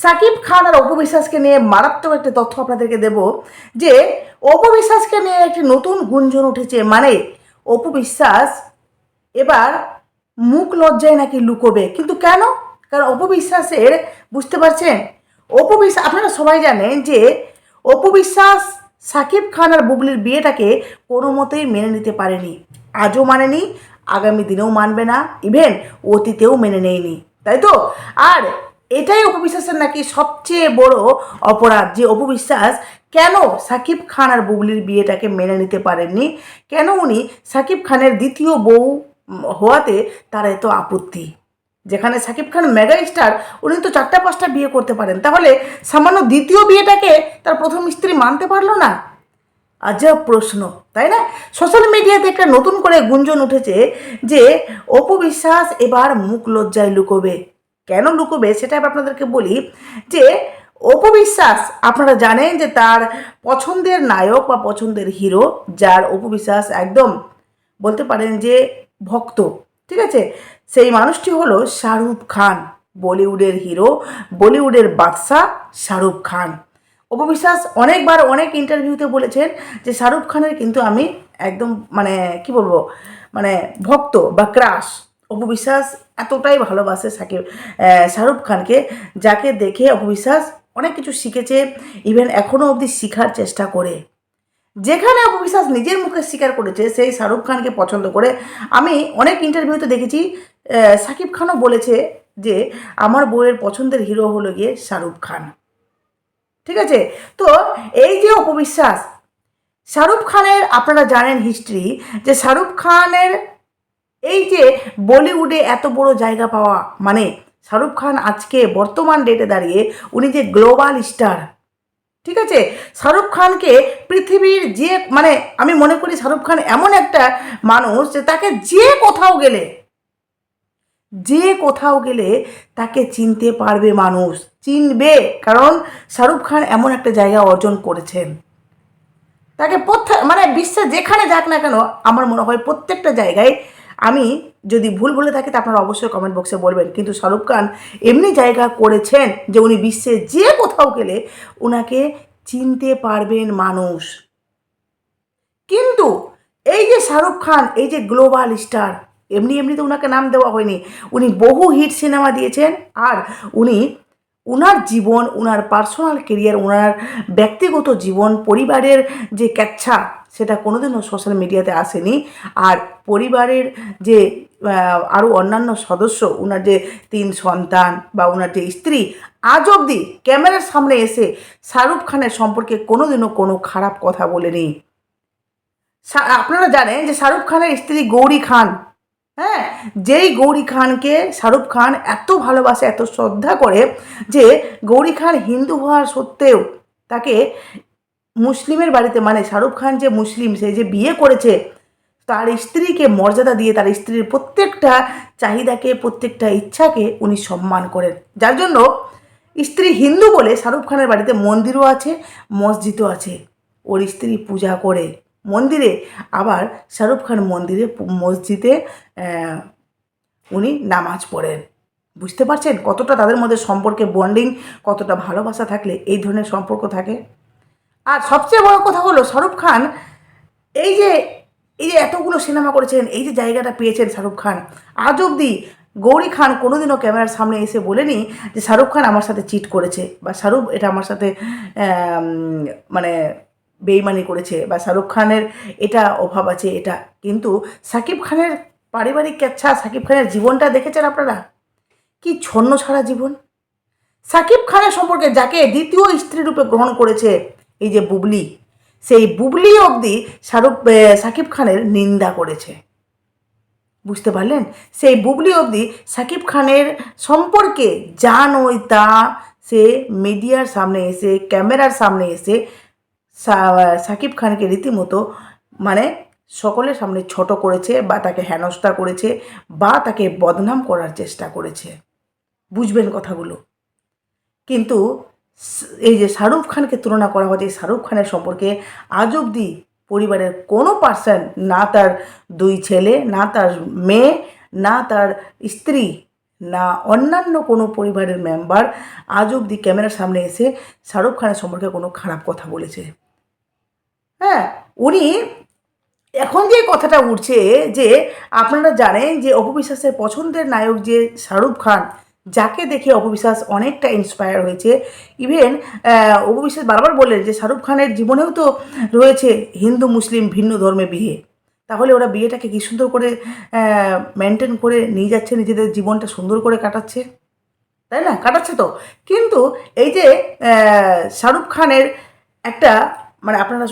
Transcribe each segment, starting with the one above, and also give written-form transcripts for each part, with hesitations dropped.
সাকিব খান আর অপু বিশ্বাসকে নিয়ে মারাত্মক একটা তথ্য আপনাদেরকে দেব যে অপু বিশ্বাসকে নিয়ে একটি নতুন গুঞ্জন উঠেছে। মানে অপু বিশ্বাস এবার মুখ লজ্জায় নাকি লুকোবে। কিন্তু কেন? কারণ অপু বিশ্বাসের, বুঝতে পারছেন, অপু বিশ্বাস, আপনারা সবাই জানেন যে অপু বিশ্বাস সাকিব খান আর বুবলির বিয়েটাকে কোনো মতেই মেনে নিতে পারেনি। আজও মানেনি, আগামী দিনেও মানবে না, ইভেন অতীতেও মেনে নেয়নি, তাই তো? আর এটাই অপু বিশ্বাসের নাকি সবচেয়ে বড় অপরাধ যে অপু বিশ্বাস কেন সাকিব খান আর বুবলির বিয়েটাকে মেনে নিতে পারেননি, কেন উনি সাকিব খানের দ্বিতীয় বউ হওয়াতে তার এত আপত্তি। যেখানে সাকিব খান মেগা স্টার, উনি তো 4-5টা বিয়ে করতে পারেন, তাহলে সামান্য দ্বিতীয় বিয়েটাকে তার প্রথম স্ত্রী মানতে পারলো না? আজব প্রশ্ন, তাই না? সোশ্যাল মিডিয়াতে একটা নতুন করে গুঞ্জন উঠেছে যে অপু বিশ্বাস এবার মুখ লজ্জায় লুকোবে। কেন লুকোবে সেটা আপনাদেরকে বলি যে অপু বিশ্বাস, আপনারা জানেন যে তার পছন্দের নায়ক বা পছন্দের হিরো, যার অপু বিশ্বাস একদম বলতে পারেন যে ভক্ত, ঠিক আছে, সেই মানুষটি হলো শাহরুখ খান। বলিউডের হিরো, বলিউডের বাদশাহ শাহরুখ খান। অপু বিশ্বাস অনেকবার অনেক ইন্টারভিউতে বলেছেন যে শাহরুখ খানের কিন্তু আমি একদম মানে কি বলবো, মানে ভক্ত বা ক্রাশ। অপু বিশ্বাস এতটাই ভালোবাসে শাহরুখ খানকে, যাকে দেখে অপু বিশ্বাস অনেক কিছু শিখেছে, ইভেন এখনও অবধি শেখার চেষ্টা করে। যেখানে অপু বিশ্বাস নিজের মুখে স্বীকার করেছে সেই শাহরুখ খানকে পছন্দ করে। আমি অনেক ইন্টারভিউতে দেখেছি সাকিব খানও বলেছে যে আমার বউয়ের পছন্দের হিরো হলো গিয়ে শাহরুখ খান, ঠিক আছে? তো এই যে অপু বিশ্বাস, শাহরুখ খানের আপনারা জানেন হিস্ট্রি, যে শাহরুখ খানের এই যে বলিউডে এত বড় জায়গা পাওয়া, মানে শাহরুখ খান আজকে বর্তমান ডেটে দাঁড়িয়ে উনি যে গ্লোবাল স্টার, ঠিক আছে? শাহরুখ খানকে পৃথিবীর যে, মানে আমি মনে করি শাহরুখ খান এমন একটা মানুষ যে তাকে যে কোথাও গেলে তাকে চিনতে পারবে মানুষ, চিনবে, কারণ শাহরুখ খান এমন একটা জায়গা অর্জন করেছেন। তাকে মানে বিশ্বে যেখানে যাক না কেন, আমার মনে হয় প্রত্যেকটা জায়গায়, আমি যদি ভুল বলে থাকি তা আপনারা অবশ্যই কমেন্ট বক্সে বলবেন, কিন্তু শাহরুখ খান এমনি জায়গা করেছেন যে উনি বিশ্বে যে কোথাও গেলে ওনাকে চিনতে পারবেন মানুষ। কিন্তু এই যে শাহরুখ খান, এই যে গ্লোবাল স্টার, এমনি এমনি তো ওনাকে নাম দেওয়া হয়নি। উনি বহু হিট সিনেমা দিয়েছেন, আর উনি ওনার জীবন, ওনার পার্সোনাল কেরিয়ার, ওনার ব্যক্তিগত জীবন, পরিবারের যে ক্যাচ্ছা, সেটা কোনোদিনও সোশ্যাল মিডিয়াতে আসেনি। আর পরিবারের যে আরও অন্যান্য সদস্য, ওনার যে 3 সন্তান বা ওনার যে স্ত্রী, আজ অবধি ক্যামেরার সামনে এসে শাহরুখ খানের সম্পর্কে কোনোদিনও কোনো খারাপ কথা বলেনি। আপনারা জানেন যে শাহরুখ খানের স্ত্রী গৌরী খান, হ্যাঁ, যেই গৌরী খানকে শাহরুখ খান এত ভালোবাসে, এত শ্রদ্ধা করে, যে গৌরী খান হিন্দু হওয়ার সত্ত্বেও তাকে মুসলিমের বাড়িতে, মানে শাহরুখ খান যে মুসলিম, সে যে বিয়ে করেছে, তার স্ত্রীকে মর্যাদা দিয়ে তার স্ত্রীর প্রত্যেকটা চাহিদাকে, প্রত্যেকটা ইচ্ছাকে উনি সম্মান করেন। যার জন্য স্ত্রী হিন্দু বলে শাহরুখ খানের বাড়িতে মন্দিরও আছে, মসজিদও আছে। ওর স্ত্রী পূজা করে মন্দিরে, আবার শাহরুখ খান মন্দিরে, মসজিদে উনি নামাজ পড়েন। বুঝতে পারছেন কতটা তাদের মধ্যে সম্পর্কে বন্ডিং, কতটা ভালোবাসা থাকলে এই ধরনের সম্পর্ক থাকে। আর সবচেয়ে বড় কথা হলো শাহরুখ খান এই যে এতগুলো সিনেমা করেছেন, এই যে জায়গাটা পেয়েছেন শাহরুখ খান, আজ অবধি গৌরী খান কোনোদিনও ক্যামেরার সামনে এসে বলেনি যে শাহরুখ খান আমার সাথে চিট করেছে, বা শাহরুখ এটা আমার সাথে মানে বেইমানি করেছে, বা শাহরুখ খানের এটা অভাব আছে এটা। কিন্তু সাকিব খানের পারিবারিক ক্যাচ্ছা, সাকিব খানের জীবনটা দেখেছেন আপনারা, কি ছন্ন ছাড়া জীবন। সাকিব খানের সম্পর্কে যাকে দ্বিতীয় স্ত্রী রূপে গ্রহণ করেছে, এই যে বুবলি, সেই বুবলি অবধি সাকিব খানের নিন্দা করেছে। বুঝতে পারলেন? সেই বুবলি অবধি সাকিব খানের সম্পর্কে যা নয় তা সে মিডিয়ার সামনে এসে, ক্যামেরার সামনে এসে সাকিব খানকে রীতিমতো মানে সকলের সামনে ছোট করেছে, বা তাকে হেনস্থা করেছে, বা তাকে বদনাম করার চেষ্টা করেছে। বুঝবেন কথাগুলো। কিন্তু এই যে শাহরুখ খানকে তুলনা করা হচ্ছে, শাহরুখ খানের সম্পর্কে আজ অবধি পরিবারের কোনো পার্সন, না তার 2 ছেলে, না তার মেয়ে, না তার স্ত্রী, না অন্যান্য কোনো পরিবারের মেম্বার আজ অবধি ক্যামেরার সামনে এসে শাহরুখ খানের সম্পর্কে কোনো খারাপ কথা বলেছে। হ্যাঁ, উনি এখন যে কথাটা উঠছে যে আপনারা জানেন যে অপু বিশ্বাসের পছন্দের নায়ক যে শাহরুখ খান, যাকে দেখে অপু বিশ্বাস অনেকটা ইন্সপায়ার হয়েছে। ইভেন অপু বিশ্বাস বারবার বললেন যে শাহরুখ খানের জীবনেও তো রয়েছে হিন্দু মুসলিম ভিন্ন ধর্মে বিয়ে, তাহলে ওরা বিয়েটাকে কী সুন্দর করে মেনটেন করে নিয়ে যাচ্ছে, নিজেদের জীবনটা সুন্দর করে কাটাচ্ছে, তাই না? কাটাচ্ছে তো। কিন্তু এই যে শাহরুখ খানের একটা মানে আপনারা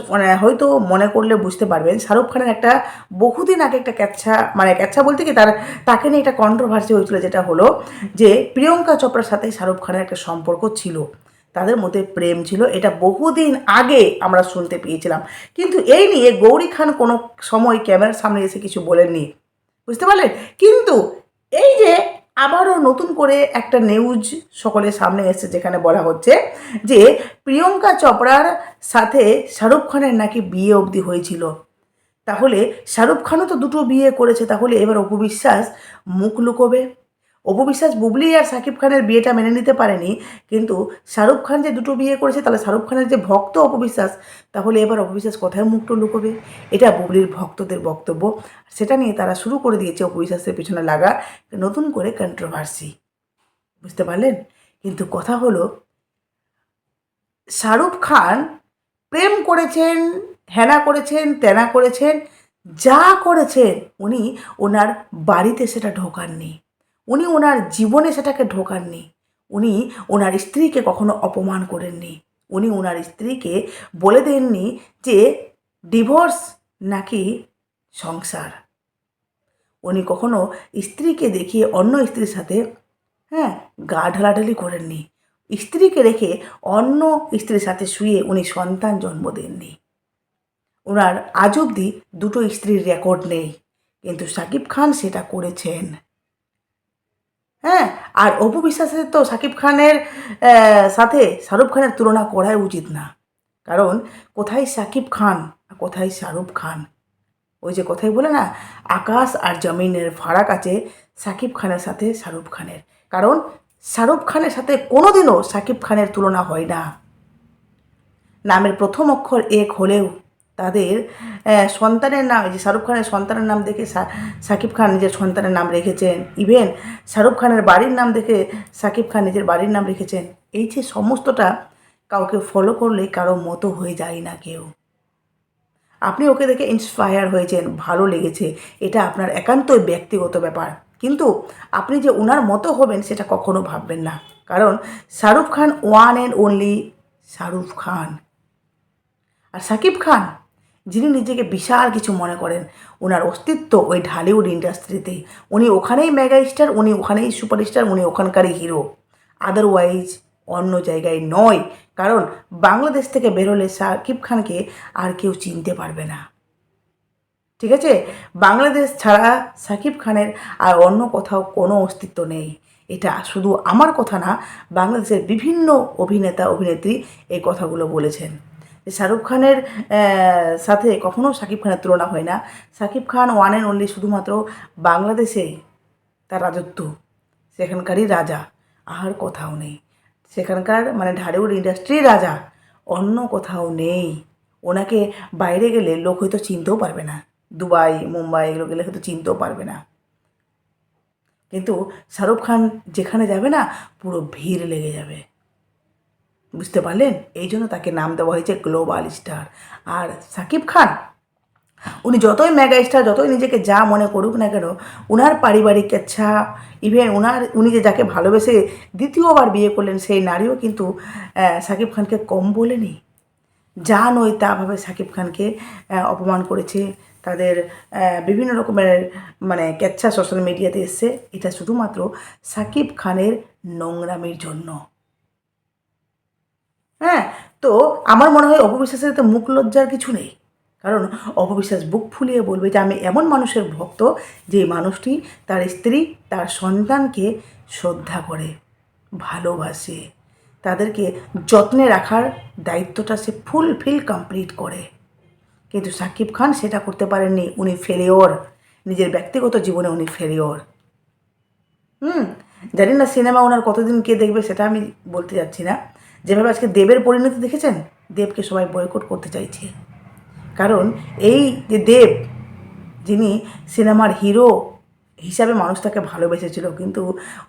হয়তো মনে করলে বুঝতে পারবেন, শাহরুখ খানের একটা বহুদিন আগে একটা ক্যাচ্ছা বলতে কি তাকে নিয়ে একটা কন্ট্রোভার্সি হয়েছিল, যেটা হলো যে প্রিয়ঙ্কা চোপড়ার সাথে শাহরুখ খানের একটা সম্পর্ক ছিল, তাদের মধ্যে প্রেম ছিল, এটা বহুদিন আগে আমরা শুনতে পেয়েছিলাম। কিন্তু এই নিয়ে গৌরী খান কোনো সময় ক্যামেরার সামনে এসে কিছু বলেননি, বুঝতে পারলেন? কিন্তু এই যে আবারও নতুন করে একটা নিউজ সকলের সামনে এসেছে, যেখানে বলা হচ্ছে যে প্রিয়ঙ্কা চোপড়ার সাথে শাহরুখ খানের নাকি বিয়ে অবধি হয়েছিল। তাহলে শাহরুখ খানও তো দুটো বিয়ে করেছে, তাহলে এবার অপু বিশ্বাস মুখ লুকোবে? অপু বিশ্বাস বুবলি আর শাকিব খানের বিয়েটা মেনে নিতে পারেনি, কিন্তু শাহরুখ খান যে দুটো বিয়ে করেছে, তাহলে শাহরুখ খানের যে ভক্ত অপু বিশ্বাস, তাহলে এবার অপু বিশ্বাস কোথায় মুখটা লুকোবে? এটা বুবলির ভক্তদের বক্তব্য। সেটা নিয়ে তারা শুরু করে দিয়েছে অপু বিশ্বাসের পিছনে লাগা নতুন করে কন্ট্রোভার্সি, বুঝতে পারলেন? কিন্তু কথা হলো, শাহরুখ খান প্রেম করেছেন, হেনা করেছেন, তেনা করেছেন, যা করেছেন উনি ওনার বাড়িতে সেটা ঢোকাননি, উনি ওনার জীবনে সেটাকে ঢোকাননি, উনি ওনার স্ত্রীকে কখনো অপমান করেননি, উনি ওনার স্ত্রীকে বলে দেননি যে ডিভোর্স নাকি সংসার। উনি কখনো স্ত্রীকে দেখিয়ে অন্য স্ত্রীর সাথে গা ঢালাঢালি করেননি, স্ত্রীকে রেখে অন্য স্ত্রীর সাথে শুয়ে উনি সন্তান জন্ম দেননি। ওনার আজ অবধি দুটো স্ত্রীর রেকর্ড নেই, কিন্তু শাকিব খান সেটা করেছেন। হ্যাঁ, আর অপু বিশ্বাসের তো শাকিব খানের সাথে শাহরুখ খানের তুলনা করাই উচিত না, কারণ কোথায় শাকিব খান আর কোথায় শাহরুখ খান? ওই যে কথাই বলে না, আকাশ আর জমিনের ফারাক আছে শাকিব খানের সাথে শাহরুখ খানের, কারণ শাহরুখ খানের সাথে কোনোদিনও শাকিব খানের তুলনা হয় না। নামের প্রথম অক্ষর এক হলেও তাদের সন্তানের নাম, যে শাহরুখ খানের সন্তানের নাম দেখে শাকিব খান নিজের সন্তানের নাম রেখেছেন, ইভেন শাহরুখ খানের বাড়ির নাম দেখে শাকিব খান নিজের বাড়ির নাম রেখেছেন। এই যে সমস্তটা কাউকে ফলো করলে কারো মতো হয়ে যায় না কেউ। আপনি ওকে দেখে ইন্সপায়ার হয়েছেন, ভালো লেগেছে, এটা আপনার একান্তই ব্যক্তিগত ব্যাপার, কিন্তু আপনি যে ওনার মতো হবেন সেটা কখনো ভাববেন না, কারণ Shahrukh Khan one and only Shahrukh Khan. আর শাকিব খান, যিনি নিজেকে বিশাল কিছু মনে করেন, ওনার অস্তিত্ব ওই ঢালিউড ইন্ডাস্ট্রিতে, উনি ওখানেই মেগা স্টার, উনি ওখানেই সুপারস্টার, উনি ওখানকারই হিরো, আদারওয়াইজ অন্য জায়গায় নয়। কারণ বাংলাদেশ থেকে বেরোলে শাকিব খানকে আর কেউ চিনতে পারবে না, ঠিক আছে? বাংলাদেশ ছাড়া শাকিব খানের আর অন্য কোথাও কোনো অস্তিত্ব নেই। এটা শুধু আমার কথা না, বাংলাদেশের বিভিন্ন অভিনেতা অভিনেত্রী এই কথাগুলো বলেছেন যে শাহরুখ খানের সাথে কখনো শাকিব খানের তুলনা হয় না। Shakib Khan one and only শুধুমাত্র বাংলাদেশেই তার রাজত্ব, সেখানকারই রাজা, আর কোথাও নেই। সেখানকার মানে ঢালিউড ইন্ডাস্ট্রির রাজা, অন্য কোথাও নেই। ওনাকে বাইরে গেলে লোক হয়তো চিনতেও পারবে না, দুবাই মুম্বাই এগুলো গেলে হয়তো চিনতেও পারবে না, কিন্তু শাহরুখ খান যেখানে যাবে না পুরো ভিড় লেগে যাবে, বুঝতে পারলেন? এই জন্য তাকে নাম দেওয়া হয়েছে গ্লোবাল স্টার। আর শাকিব খান, উনি যতই মেগা স্টার, যতই নিজেকে যা মনে করুক না কেন, ওনার পারিবারিক ইচ্ছা, ইভেন উনি যে যাকে ভালোবেসে দ্বিতীয়বার বিয়ে করলেন সেই নারীও কিন্তু শাকিব খানকে কম বলেনি, যা নয় তা ভাবে শাকিব খানকে অপমান করেছে। তাদের বিভিন্ন রকমের মানে কেচ্ছা সোশ্যাল মিডিয়াতে এসছে, এটা শুধুমাত্র শাকিব খানের নোংরামির জন্য। হ্যাঁ, তো আমার মনে হয় অপু বিশ্বাসের তো মুখ লজ্জার কিছু নেই, কারণ অপু বিশ্বাস বুক ফুলিয়ে বলবে যে আমি এমন মানুষের ভক্ত যে মানুষটি তার স্ত্রী তার সন্তানকে শ্রদ্ধা করে, ভালোবাসে, তাদেরকে যত্নে রাখার দায়িত্বটা সে ফুলফিল কমপ্লিট করে। কিন্তু শাকিব খান সেটা করতে পারেননি, উনি ফেলিওর, নিজের ব্যক্তিগত জীবনে উনি ফেলিওর। জানি না সিনেমা ওনার কতদিন কে দেখবে সেটা আমি বলতে যাচ্ছি না। যেভাবে আজকে দেবের পরিণতি দেখেছেন, দেবকে সবাই বয়কট করতে চাইছে। কারণ এই যে দেব, যিনি সিনেমার হিরো হিসাবে মানুষ তাকে ভালোবেসেছিল, কিন্তু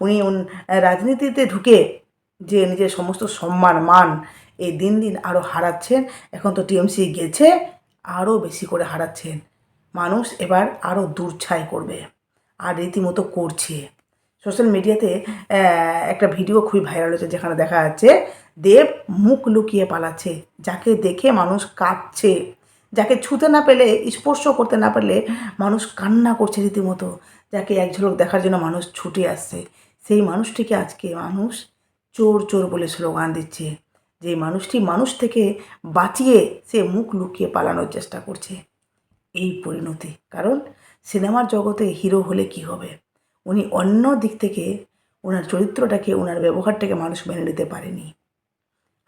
উনি রাজনীতিতে ঢুকে যে নিজের সমস্ত সম্মান মান এই দিন দিন আরও হারাচ্ছেন। এখন তো টিএমসি গেছে, আরও বেশি করে হারাচ্ছেন। মানুষ এবার আরও দূরছাই করবে, আর রীতিমতো করছে। সোশ্যাল মিডিয়াতে একটা ভিডিও খুবই ভাইরাল হয়েছে, যেখানে দেখা যাচ্ছে দেব মুখ লুকিয়ে পালাচ্ছে, যাকে দেখে মানুষ কাঁদছে, যাকে ছুতে না পেলে, স্পর্শ করতে না পারলে মানুষ কান্না করছে রীতিমতো, যাকে এক ঝলক দেখার জন্য মানুষ ছুটে আসছে, সেই মানুষটিকে আজকে মানুষ চোর চোর বলে স্লোগান দিচ্ছে। যে মানুষটি মানুষ থেকে বাঁচিয়ে সে মুখ লুকিয়ে পালানোর চেষ্টা করছে। এই পরিণতি। কারণ সিনেমার জগতে হিরো হলে কি হবে, উনি অন্য দিক থেকে ওনার চরিত্রটাকে, ওনার ব্যবহারটাকে মানুষ মেনে নিতে পারেনি।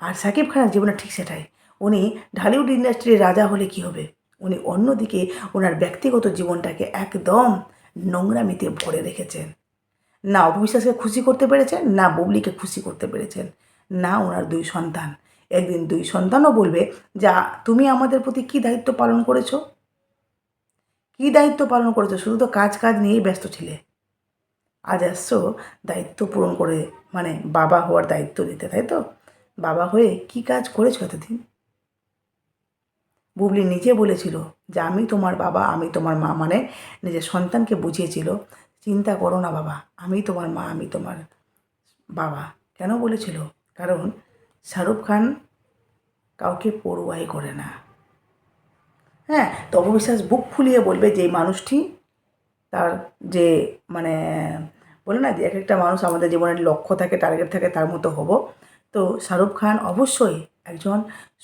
আর সাকিব খানের জীবনে ঠিক সেটাই। উনি ঢালিউড ইন্ডাস্ট্রির রাজা হলে কি হবে, উনি অন্যদিকে ওনার ব্যক্তিগত জীবনটাকে একদম নোংরামিতে ভরে রেখেছেন। না অপবিশ্বাসকে খুশি করতে পেরেছেন, না বুবলিকে খুশি করতে পেরেছেন, না ওনার দুই সন্তান। একদিন দুই সন্তানও বলবে, যা তুমি আমাদের প্রতি কী দায়িত্ব পালন করেছো, কী দায়িত্ব পালন করেছো, শুধু তো কাজ কাজ নিয়েই ব্যস্ত ছিলে। আজ আসছো দায়িত্ব পূরণ করে, মানে বাবা হওয়ার দায়িত্ব দিতে, তাই তো? বাবা হয়ে কি কাজ করেছো এতদিন? বুবলি নিজে বলেছিল যে আমি তোমার বাবা, আমি তোমার মা, মানে নিজের সন্তানকে বুঝিয়েছিল, চিন্তা করো না বাবা, আমি তোমার মা, আমি তোমার বাবা। কেন বলেছিল? কারণ শাহরুখ খান কাউকে পরোয়াই করে না। হ্যাঁ, তো অপবিশ্বাস বুক ফুলিয়ে বলবে যে এই মানুষটি তার যে, মানে বলে না যে এক একটা মানুষ আমাদের জীবনের লক্ষ্য থাকে, টার্গেট থাকে, তার মতো হব। তো শাহরুখ খান অবশ্যই একজন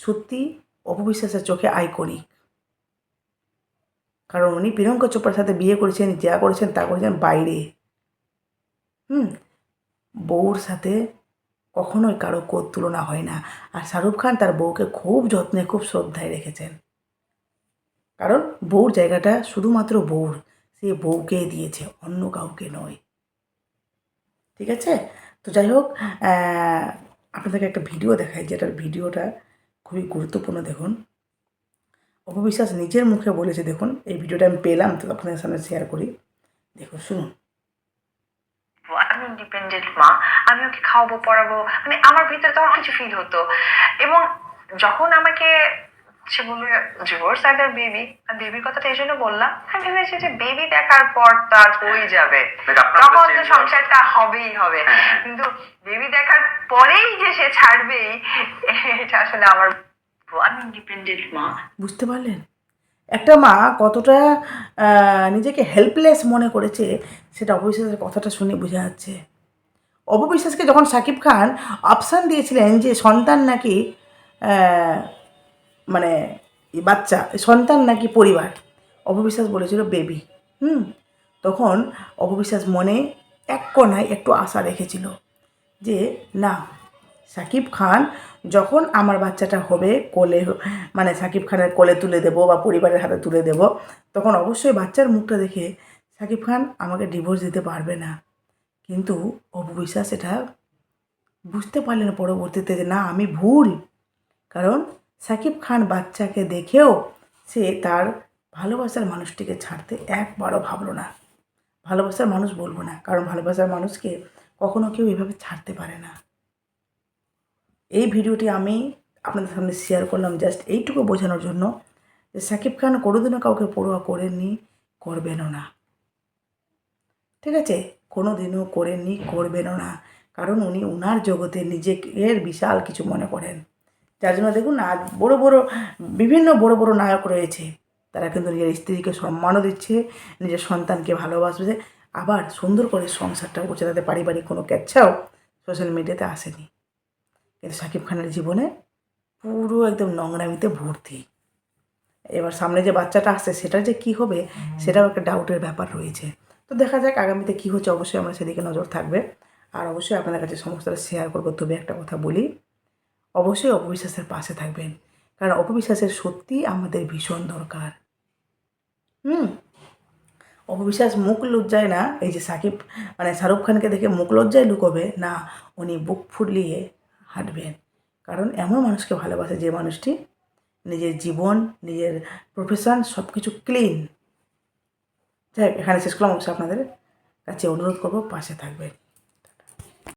সত্যি অপবিশ্বাসের চোখে আইকনিক। কারণ উনি প্রিয়ঙ্কা চোপড়ার সাথে বিয়ে করেছেন, যা করেছেন তা করেছেন বাইরে। বউর সাথে কখনোই কারো তুলনা হয় না। আর শাহরুখ খান তার বউকে খুব যত্নে, খুব শ্রদ্ধায় রেখেছেন। কারণ বউর জায়গাটা শুধুমাত্র বউর, সে বউকে দিয়েছে, অন্য কাউকে নয়। ঠিক আছে? তো যাই হোক, আপনাদেরকে একটা ভিডিও দেখাই, যেটার ভিডিওটা খুবই গুরুত্বপূর্ণ। দেখুন, অপবিশ্বাস নিজের মুখে বলেছে। দেখুন, এই ভিডিওটা আমি পেলাম, তো আপনাদের সামনে শেয়ার করি। দেখুন, শুনুন। আমি ইন্ডিপেন্ডেন্ট মা, আমি ওকে খাওয়াবো, পড়াবো, মানে আমার ভিতরে তখন কিছু ফিল হতো। এবং যখন আমাকে সে বললো ডিভোর্স আর বেবি, আর বেবির কথাটা এই জন্য বললাম, আমি ভেবেছি যে বেবি দেখার পর তার হয়ে যাবে, তখন তো সংসারটা হবেই হবে। কিন্তু বেবি দেখার পরেই যে সে ছাড়বেই, এটা আসলে আমার, আমি ইন্ডিপেন্ডেন্ট মা। বুঝতে পারলেন? একটা মা কতটা নিজেকে হেল্পলেস মনে করেছে, সেটা অপবিশ্বাসের কথাটা শুনে বোঝা যাচ্ছে। অপবিশ্বাসকে যখন শাকিব খান অপশান দিয়েছিলেন যে সন্তান নাকি মানে বাচ্চা, সন্তান নাকি পরিবার, অপবিশ্বাস বলেছিল বেবি। তখন অপবিশ্বাস মনে এক কোণায় একটু আশা রেখেছিল যে না, শাকিব খান যখন আমার বাচ্চাটা হবে, কোলে, মানে শাকিব খানের কোলে তুলে দেবো বা পরিবারের হাতে তুলে দেবো, তখন অবশ্যই বাচ্চার মুখটা দেখে শাকিব খান আমাকে ডিভোর্স দিতে পারবে না। কিন্তু অপবিশ্বাস এটা বুঝতে পারলেন পরবর্তীতে যে না, আমি ভুল। কারণ শাকিব খান বাচ্চাকে দেখেও সে তার ভালোবাসার মানুষটিকে ছাড়তে একবারও ভাবলো না। ভালোবাসার মানুষ বলবো না, কারণ ভালোবাসার মানুষকে কখনো কেউ এভাবে ছাড়তে পারে না। এই ভিডিওটি আমি আপনাদের সামনে শেয়ার করলাম জাস্ট এইটুকু বোঝানোর জন্য যে শাকিব খান কোনোদিনও কাউকে পরোয়া করেননি, করবেনও না। ঠিক আছে? কোনো দিনও করেননি, করবেনও না। কারণ উনি ওনার জগতে নিজের বিশাল কিছু মনে করেন। যার জন্য দেখুন না, আজ বিভিন্ন বড় বড় নায়ক রয়েছে, তারা কিন্তু নিজের স্ত্রীকে সম্মানও দিচ্ছে, নিজের সন্তানকে ভালোবাসছে, আবার সুন্দর করে সংসারটাও করছে, তাদের পারিবারিক কোনো ক্যাচ্ছাও সোশ্যাল মিডিয়াতে আসেনি। কিন্তু শাকিব খানের জীবনে পুরো একদম নোংরামিতে ভর্তি। এবার সামনে যে বাচ্চাটা আসছে সেটার যে কী হবে, সেটাও একটা ডাউটের ব্যাপার রয়েছে। তো দেখা যাক আগামীতে কী হচ্ছে, অবশ্যই আমরা সেদিকে নজর থাকবে। আর অবশ্যই আপনাদের কাছে সমস্তটা শেয়ার করবো। তবে একটা কথা বলি, অবশ্যই অপবিশ্বাসের পাশে থাকবেন, কারণ অপবিশ্বাসের সত্যিই আমাদের ভীষণ দরকার। অপবিশ্বাস মুখ লজ্জায় না, এই যে সাকিব মানে শাহরুখ খানকে দেখে মুখ লজ্জায় লুকোবে না, উনি বুক ফুলিয়ে হাঁটবেন। কারণ এমন মানুষকে ভালোবাসে যে মানুষটি নিজের জীবন, নিজের প্রফেশন সব কিছু ক্লিন। যাই হোক, এখানে শেষ করলাম। অবশ্যই আপনাদের কাছে অনুরোধ করবো পাশে থাকবেন।